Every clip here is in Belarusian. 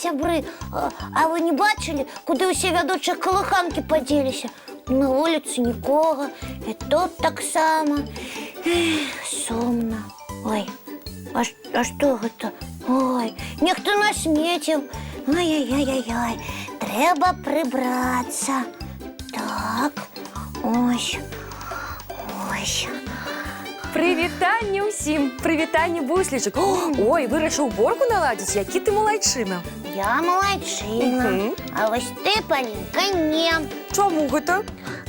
сябры, а вы не бачили, куды ўсе вядучыя калыханкі падзеліся? На вуліцы нікога, і тут таксама. Сумна. Ой, а што гэта? Ой, нехто насмеціў. Ай-яй-яй-яй, трэба прыбрацца. Так, ось. Прывітанне ўсім! Прывітанне, Буслічык! Ой, вырашыў уборку наладзіць, які ты малайчына. Я малайчына, а вось ты, Палінка, не. Чаму гэта?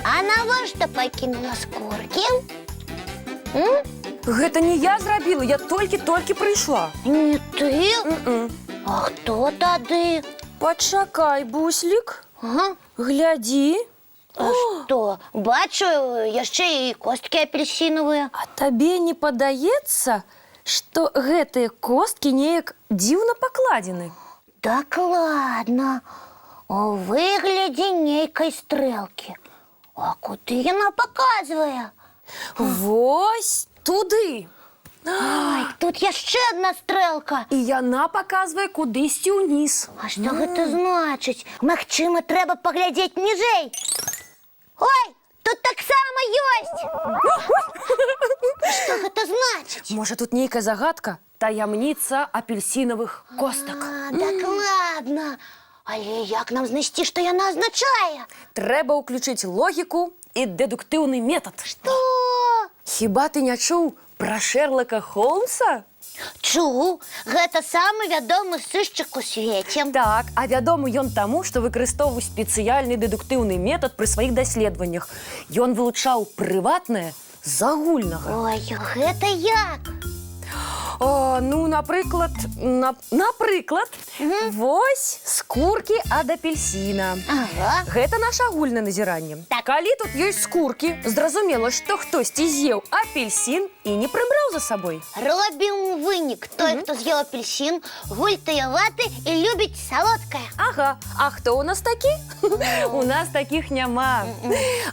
А навошта пакінула скуркі? Гэта не я зрабіла, я толькі прыйшла. Не ты? А хто тады? Пачакай, Буслік. Глядзі. А што? Бачу, яшчэ і косткі апельсінавыя. А табе не падаецца, што гэтыя косткі неяк дзіўна пакладзены? Дакладна. У выглядзе нейкай стрэлкі. А куды яна паказвае? Вось туды. Ой, тут яшчэ адна стрэлка. І яна паказвае кудысьці ўніз. А што гэта значыць? Магчыма, трэба паглядзець ніжэй. Ой, тут таксама ёсць. Што гэта значыць? Можа, тут нейкая загадка? Таямніца апельсінавых костак. Дакладна. Але як нам знайсці, што яна азначае? Трэба ўключыць логіку і дэдуктыўны метад. Што? Хіба ты не чуў пра Шэрлака Холмса? Чуў, гэта самы вядомы сышчык у свеце. Так, а вядомы ён таму, што выкарыстоўваў спецыяльны дэдуктыўны метад пры сваіх даследаваннях. Ён вылучаў прыватнае з агульнага. Ой, гэта як? Ну, напрыклад, вось скуркі ад апельсіна. Ага. Гэта наша агульнае назіранне. Так. Калі тут ёсць скуркі, зразумела, што хтосьці з'еў апельсін і не прыбраў за сабой. Робім вынік. Той, хто з'еў апельсін, гультаяваты і любіць салодкае. Ага, а хто у нас такі? У нас такіх няма.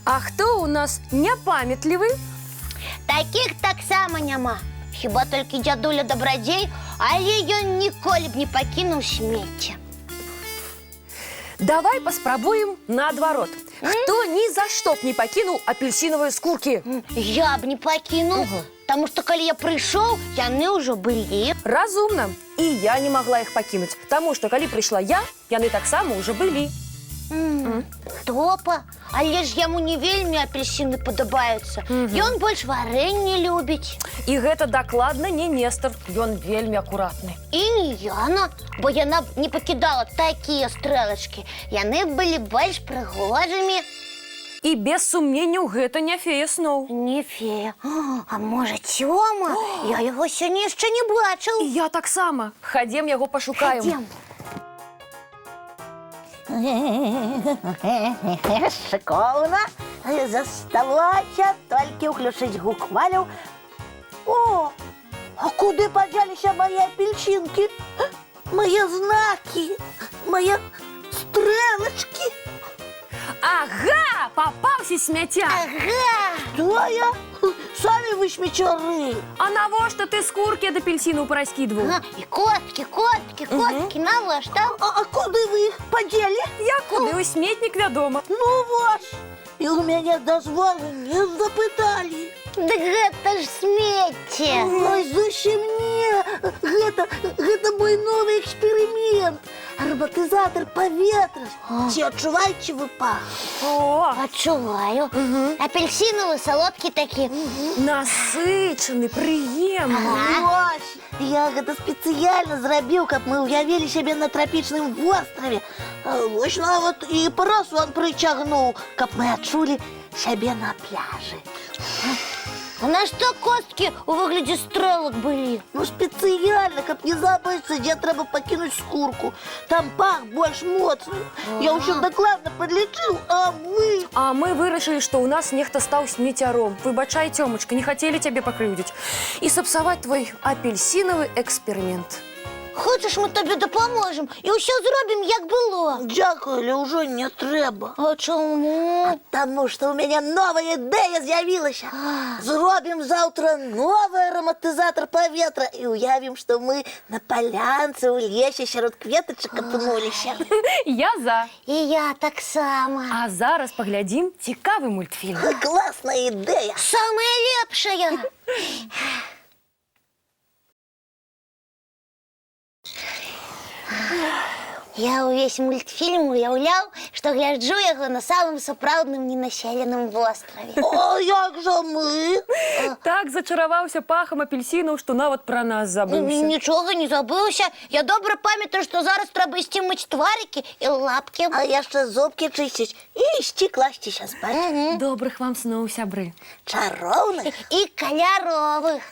А хто у нас няпамятлівы? Такіх таксама няма. Хіба толькі дзядуля Дабрадзей, але ён ніколі б не пакінуў смецце. Давай паспрабуем наадварот. Хто ні за што б не пакінуў апельсінавыя скуркі? Я б не пакінуў, таму што калі я прыйшоў, яны ўжо былі. Разумна. І я не магла іх пакінуць, таму што калі прыйшла я, яны таксама ўжо былі. Топа, але ж яму не вельмі апельсіны падабаюцца. Ён больш варэнне любіць. І гэта дакладна не Нестар, ён вельмі акуратны. І не Яна, бо яна б не пакідала такія стрэлачкі. Яны былі больш прыгожымі. І без сумненняў гэта не фея сноў. Не фея. А можа, Цёма? Я яго сёння яшчэ не бачыў. І я таксама. Хадзем яго пашукаем. Хадзем. Шиковна, засталося толькі ўключыць гук валю. О, а куды падзяліся мае апельсінкі? Мае знакі, мае стрэлачкі. Ага, папаўся смяцяк. Ага. Тое? Самі вы смецяры. А навошта ты скуркі ад апельсінаў параскідваў? І косткі, навошта? А куды вы іх падзелі? Я куды ў сметнік, вядома. Ну вось, і ў мяне дазволу не запыталі. Дык гэта ж смецце. Ой, зусім не. Гэта мой новы эксперымент. Ароматызатор паветра. Ці адчуваеце вы пах? О, Адчуваю. Апельсінавы салодкі такі. насычаны, прыемны. Вось, я гэта спецыяльна зрабіў, каб мы ўявілі сябе на трапічным востраве. Вось нават і парасон прыцягнуў, каб мы адчулі сябе на пляжы. А на што косткі ў выглядзе стрэлак былі? Ну, спецыяльна, каб не забыцца, дзе трэба пакінуць скурку. Там пах больш моцны. Я ўсё дакладна падлічыў, а вы... А мы вырашылі, што ў нас нехта стаў смецяром. Выбачай, Цёмачка, не хацелі цябе пакрыўдзіць. І сапсаваць твой апельсінавы эксперымент. Хочеш, ми тобі допоможемо і усе зробимо, як було. Дякую, але вже не треба. А чому? Тому що у мене нова ідея з'явилася. Зробимо завтра новий ароматизатор повітря і уявимо, що ми на полянці у лісі серед квіточок опинулися. Я за. І я так само. А зараз поглядім цікавий мультфільм. Класна ідея. Самая лепшая. Я увесь мультфільм уявляв, що гляджу його на самому справдним ненаселеному острові. О, як же ми? Так зачарувався пахом апельсину, що навіть про нас забився. Нічого не забився. Я добре пам'ятаю, що зараз треба істи мить тварики і лапки. А я ще зубки чистить і стекла сейчас спать. Добрих вам снов, сябри. Чаровних. І кольорових.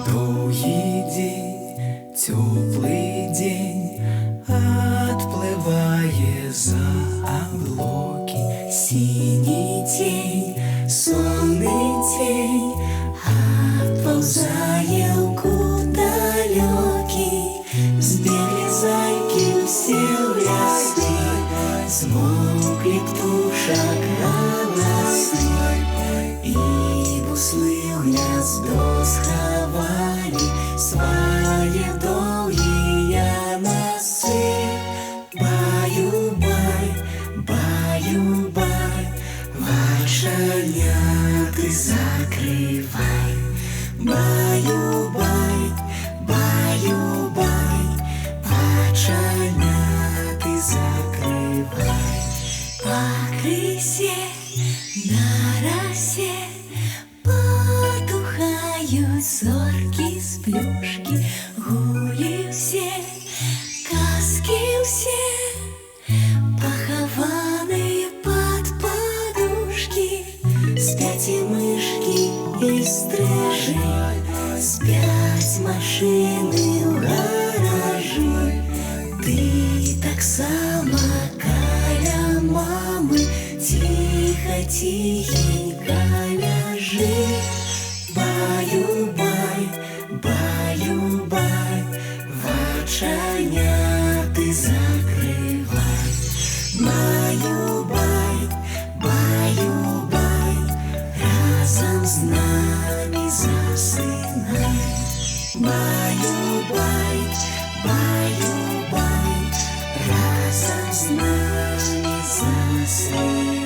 Долгий день, теплый день, отплывая за облаки. Синий тень, сонный тень, отползая в далекий. Сбегли зайки все в лесы, смолкли птушек голосы. И буслы в гнездо сховали свои долгие носы. Баю-бай, баю-бай, вошеня ты закрывай. Баю-бай, баю-бай, вошеня ты закрывай. По крысе на росе потухают зорки с плюшки. Гули все, казки все, похованные под подушки. Спят и мышки, и стрижи, спят машины в гаражи. Ты так само каля мамы, тихо, тихенько ляжи. Баю-бай, баю-бай, вочаня ты закрывай. Баю-бай, баю-бай, разом с нами засынай. Баю-бай, баю-бай, разом с нами засынай.